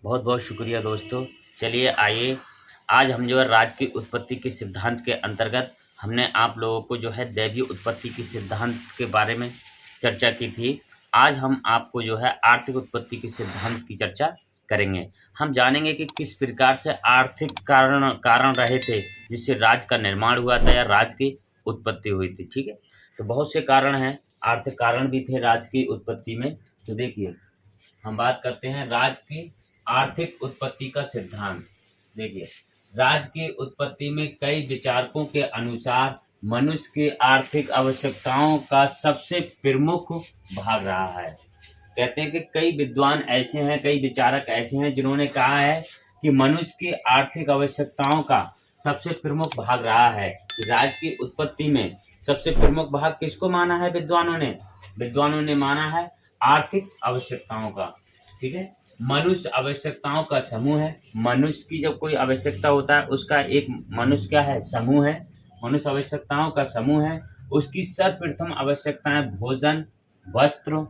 बहुत बहुत शुक्रिया दोस्तों। चलिए आइए, आज हम जो है राज्य की उत्पत्ति के सिद्धांत के अंतर्गत हमने आप लोगों को जो है दैवीय उत्पत्ति के सिद्धांत के बारे में चर्चा की थी। आज हम आपको जो है आर्थिक उत्पत्ति के सिद्धांत की चर्चा करेंगे। हम जानेंगे कि किस प्रकार से आर्थिक कारण कारण रहे थे जिससे राज्य का निर्माण हुआ था या राज्य की उत्पत्ति हुई थी। ठीक है, तो बहुत से कारण हैं, आर्थिक कारण भी थे राज्य की उत्पत्ति में। तो देखिए, हम बात करते हैं राज्य की आर्थिक उत्पत्ति का सिद्धांत। देखिए, राज्य की उत्पत्ति में कई विचारकों के अनुसार मनुष्य की आर्थिक आवश्यकताओं का सबसे प्रमुख भाग रहा है। कहते हैं कि कई विद्वान ऐसे हैं, कई विचारक ऐसे हैं जिन्होंने कहा है कि मनुष्य की आर्थिक आवश्यकताओं का सबसे प्रमुख भाग रहा है। कि राज्य की उत्पत्ति में सबसे प्रमुख भाग किसको माना है विद्वानों ने माना है आर्थिक आवश्यकताओं का। ठीक है, मनुष्य आवश्यकताओं का समूह है। मनुष्य की जब कोई आवश्यकता होता है उसका एक मनुष्य क्या है, समूह है। मनुष्य आवश्यकताओं का समूह है। उसकी सर्वप्रथम आवश्यकताएं भोजन, वस्त्र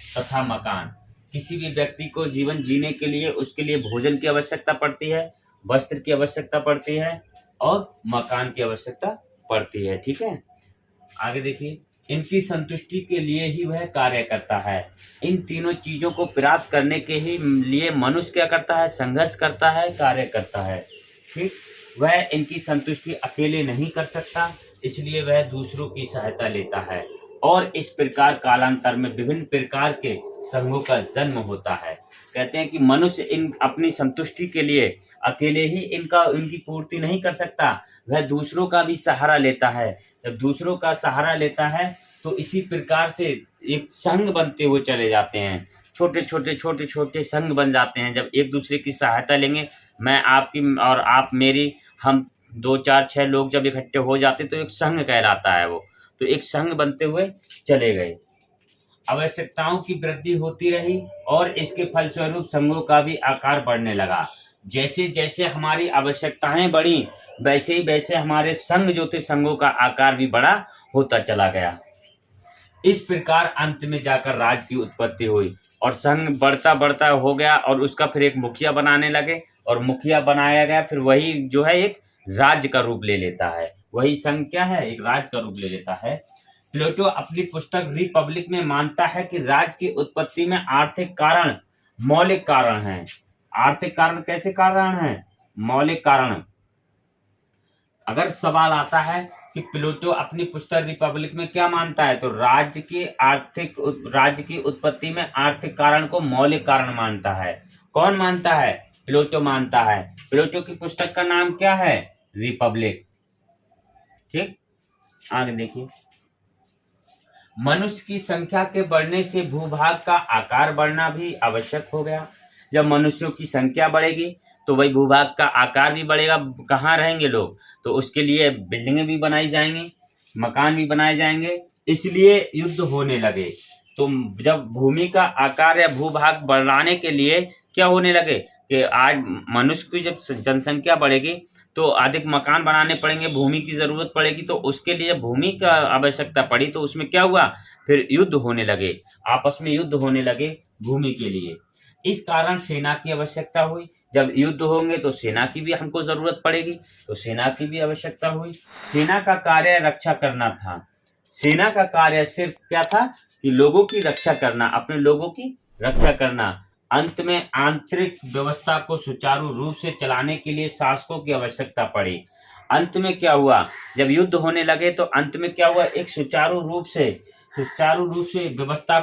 तथा मकान। किसी भी व्यक्ति को जीवन जीने के लिए उसके लिए भोजन की आवश्यकता पड़ती है, वस्त्र की आवश्यकता पड़ती है और मकान की आवश्यकता पड़ती है। ठीक है, आगे देखिए, इनकी संतुष्टि के लिए ही वह कार्य करता है। इन तीनों चीजों को प्राप्त करने के ही लिए मनुष्य क्या करता है, संघर्ष करता है, कार्य करता है। ठीक, वह इनकी संतुष्टि अकेले नहीं कर सकता, इसलिए वह दूसरों की सहायता लेता है और इस प्रकार कालांतर में विभिन्न प्रकार के संघों का जन्म होता है। कहते हैं कि मनुष्य इन अपनी संतुष्टि के लिए अकेले ही इनकी पूर्ति नहीं कर सकता, वह दूसरों का भी सहारा लेता है। जब दूसरों का सहारा लेता है तो इसी प्रकार से एक संघ बनते हुए चले जाते हैं। छोटे छोटे संघ बन जाते हैं। जब एक दूसरे की सहायता लेंगे, मैं आपकी और आप मेरी, हम दो चार छह लोग जब इकट्ठे हो जाते तो एक संघ कहलाता है वो। तो एक संघ बनते हुए चले गए। आवश्यकताओं की वृद्धि होती रही और इसके फलस्वरूप संघों का भी आकार बढ़ने लगा। जैसे जैसे हमारी आवश्यकताएं बढ़ी वैसे ही वैसे हमारे संघ जो थे, संघों का आकार भी बड़ा होता चला गया। इस प्रकार अंत में जाकर राज्य की उत्पत्ति हुई और संघ बढ़ता बढ़ता हो गया और उसका फिर एक मुखिया बनाने लगे और मुखिया बनाया गया, फिर वही जो है एक राज्य का रूप ले लेता है। वही संघ क्या है, एक राज्य का रूप ले लेता है। प्लेटो अपनी पुस्तक रिपब्लिक में मानता है कि राज्य की उत्पत्ति में आर्थिक कारण मौलिक कारण हैं। आर्थिक कारण कैसे कारण हैं, मौलिक कारण। अगर सवाल आता है कि प्लेटो अपनी पुस्तक रिपब्लिक में क्या मानता है, तो राज्य की उत्पत्ति में आर्थिक कारण को मौलिक कारण मानता है। कौन मानता है, प्लेटो मानता है। प्लेटो की पुस्तक का नाम क्या है, रिपब्लिक। ठीक, आगे देखिए, मनुष्य की संख्या के बढ़ने से भूभाग का आकार बढ़ना भी आवश्यक हो गया। जब मनुष्यों की संख्या बढ़ेगी तो वही भूभाग का आकार भी बढ़ेगा। कहाँ रहेंगे लोग, तो उसके लिए बिल्डिंगें भी बनाई जाएंगी, मकान भी बनाए जाएंगे, इसलिए युद्ध होने लगे। तो जब भूमि का आकार या भूभाग बढ़ाने के लिए क्या होने लगे कि आज मनुष्य की जब जनसंख्या बढ़ेगी तो अधिक मकान बनाने पड़ेंगे, भूमि की जरूरत पड़ेगी, तो उसके लिए भूमि का आवश्यकता पड़ी। तो उसमें क्या हुआ, फिर युद्ध होने लगे, आपस में युद्ध होने लगे भूमि के लिए। इस कारण सेना की आवश्यकता हुई। जब युद्ध होंगे तो सेना की भी हमको जरूरत पड़ेगी, तो सेना की भी आवश्यकता हुई। सेना का कार्य रक्षा करना था। सेना का कार्य सिर्फ क्या था कि लोगों की रक्षा करना, अपने लोगों की रक्षा करना। अंत में आंतरिक व्यवस्था को सुचारू रूप से चलाने के लिए शासकों की आवश्यकता पड़ी। अंत में क्या हुआ, जब युद्ध होने लगे तो अंत में क्या हुआ, एक सुचारू रूप से इस व्यवस्था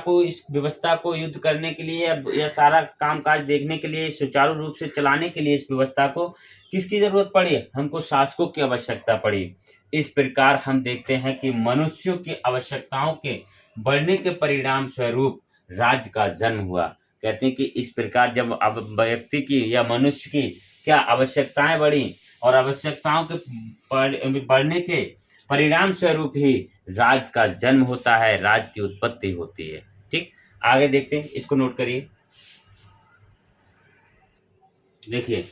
को युद्ध करने के लिए या सारा कामकाज देखने के लिए, सुचारू रूप से चलाने के लिए इस व्यवस्था को किसकी जरूरत पड़ी, हमको शासकों की आवश्यकता पड़ी। इस प्रकार हम देखते हैं कि मनुष्यों की आवश्यकताओं के बढ़ने के परिणाम स्वरूप राज्य का जन्म हुआ। कहते हैं कि इस प्रकार जब अब व्यक्ति की या मनुष्य की क्या आवश्यकताएं बढ़ी और आवश्यकताओं के बढ़ने के परिणाम स्वरूप ही राज्य का जन्म होता है, राज्य की उत्पत्ति होती है। ठीक, आगे देखते हैं, इसको नोट करिए। देखिए,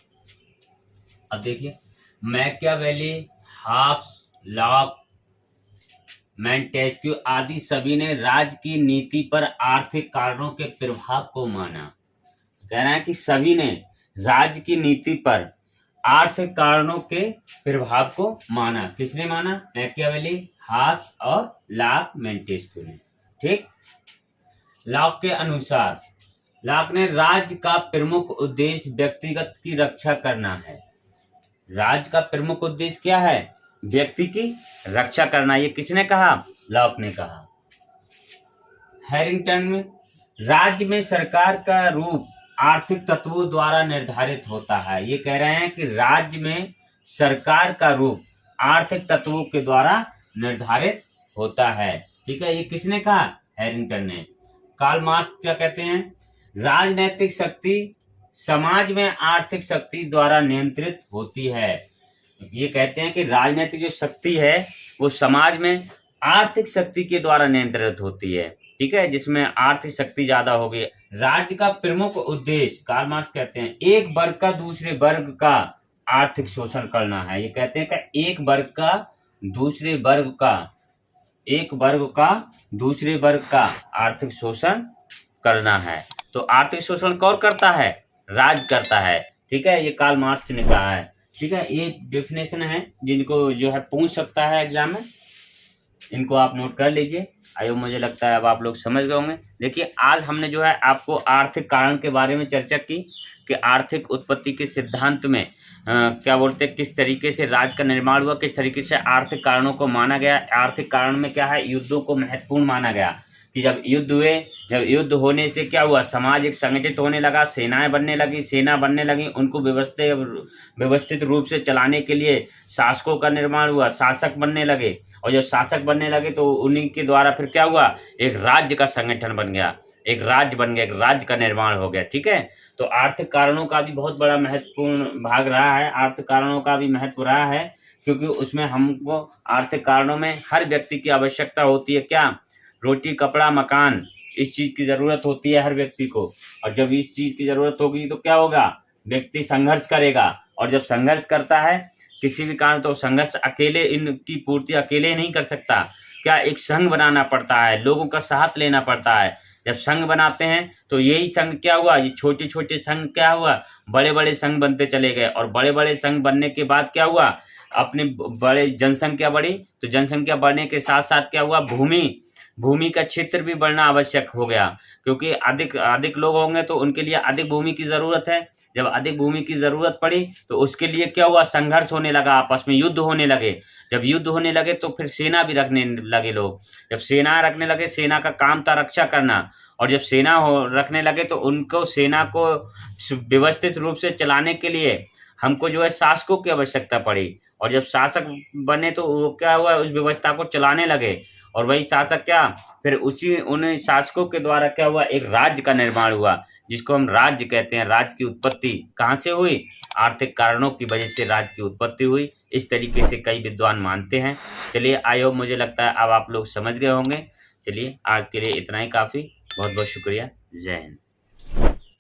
अब देखिए, मैकियावेली, हॉब्स, लॉक, मैंटेस्क्यू आदि सभी ने राज्य की नीति पर आर्थिक कारणों के प्रभाव को माना। कह रहा है कि सभी ने राज्य की नीति पर आर्थिक कारणों के प्रभाव को माना। किसने माना? मैकियावेली, हाब्स और लॉक मोंटेस्क्यू ने। ठीक। लॉक के अनुसार, लॉक ने राज्य का प्रमुख उद्देश्य व्यक्तिगत की रक्षा करना है। राज्य का प्रमुख उद्देश्य क्या है? व्यक्ति की रक्षा करना। ये किसने कहा? लॉक ने कहा। हैरिंगटन में, राज्य में सरकार का रूप आर्थिक तत्वों द्वारा निर्धारित होता है। ये कह रहे हैं कि राज्य में सरकार का रूप आर्थिक तत्वों के द्वारा निर्धारित होता है। ठीक है, ये किसने कहा? हैरिंगटन ने। कार्ल मार्क्स क्या कहते हैं? राजनैतिक शक्ति समाज में आर्थिक शक्ति द्वारा नियंत्रित होती है। ये कहते हैं कि राजनीतिक जो शक्ति है वो समाज में आर्थिक शक्ति के द्वारा नियंत्रित होती है। ठीक है, जिसमें आर्थिक शक्ति ज्यादा होगी। राज्य का प्रमुख उद्देश्य, कार्ल मार्क्स कहते हैं, एक वर्ग का दूसरे वर्ग का आर्थिक शोषण करना है। ये कहते हैं कि एक वर्ग का दूसरे वर्ग का आर्थिक शोषण करना है। तो आर्थिक शोषण कौन करता है? राज्य करता है। ठीक है, ये कार्ल मार्क्स ने कहा है। ठीक है, ये डेफिनेशन है जिनको जो है पूछ सकता है एग्जाम में, इनको आप नोट कर लीजिए। आयो, मुझे लगता है अब आप लोग समझ गए होंगे। देखिए, आज हमने जो है आपको आर्थिक कारण के बारे में चर्चा की कि आर्थिक उत्पत्ति के सिद्धांत में क्या बोलते हैं, किस तरीके से राज्य का निर्माण हुआ, किस तरीके से आर्थिक कारणों को माना गया। आर्थिक कारण में क्या है? युद्धों को महत्वपूर्ण माना गया कि जब युद्ध हुए, जब युद्ध होने से क्या हुआ? समाज एक संगठित होने लगा, सेनाएं बनने लगी, सेना बनने लगी, उनको व्यवस्थित रूप से चलाने के लिए शासकों का निर्माण हुआ, शासक बनने लगे, और जब शासक बनने लगे तो उन्हीं के द्वारा फिर क्या हुआ? एक राज्य का संगठन बन गया, एक राज्य बन गया, एक राज्य का निर्माण हो गया। ठीक है, तो आर्थिक कारणों का भी बहुत बड़ा महत्वपूर्ण भाग रहा है, आर्थिक कारणों का भी महत्व रहा है, क्योंकि उसमें हमको आर्थिक कारणों में हर व्यक्ति की आवश्यकता होती है। क्या? रोटी, कपड़ा, मकान, इस चीज की जरूरत होती है हर व्यक्ति को। और जब इस चीज की जरूरत होगी तो क्या होगा? व्यक्ति संघर्ष करेगा, और जब संघर्ष करता है किसी भी कारण, तो संघर्ष अकेले, इनकी पूर्ति अकेले नहीं कर सकता। क्या? एक संघ बनाना पड़ता है, लोगों का साथ लेना पड़ता है। जब संघ बनाते हैं तो यही संघ क्या हुआ? ये छोटे छोटे संघ क्या हुआ? बड़े बड़े संघ बनते चले गए, और बड़े बड़े संघ बनने के बाद क्या हुआ? अपने बड़े जनसंख्या बढ़ी, तो जनसंख्या बढ़ने के साथ साथ क्या हुआ? भूमि का क्षेत्र भी बढ़ना आवश्यक हो गया, क्योंकि अधिक लोग होंगे तो उनके लिए अधिक भूमि की जरूरत है। जब अधिक भूमि की जरूरत पड़ी तो उसके लिए क्या हुआ? संघर्ष होने लगा, आपस में युद्ध होने लगे। जब युद्ध होने लगे तो फिर सेना भी रखने लगे लोग। जब सेना रखने लगे, सेना का काम था रक्षा करना, और जब सेना रखने लगे तो उनको सेना को व्यवस्थित रूप से चलाने के लिए हमको जो है शासकों की आवश्यकता पड़ी, और जब शासक बने तो वो क्या हुआ? उस व्यवस्था को चलाने लगे, और वही शासक क्या? फिर उन शासकों के द्वारा क्या हुआ? एक राज्य का निर्माण हुआ, जिसको हम राज्य कहते हैं। राज्य की उत्पत्ति कहाँ से हुई? आर्थिक कारणों की वजह से राज्य की उत्पत्ति हुई। इस तरीके से कई विद्वान मानते हैं। चलिए, आयो, मुझे लगता है अब आप लोग समझ गए होंगे। चलिए, आज के लिए इतना ही काफ़ी। बहुत बहुत शुक्रिया। जय हिंद।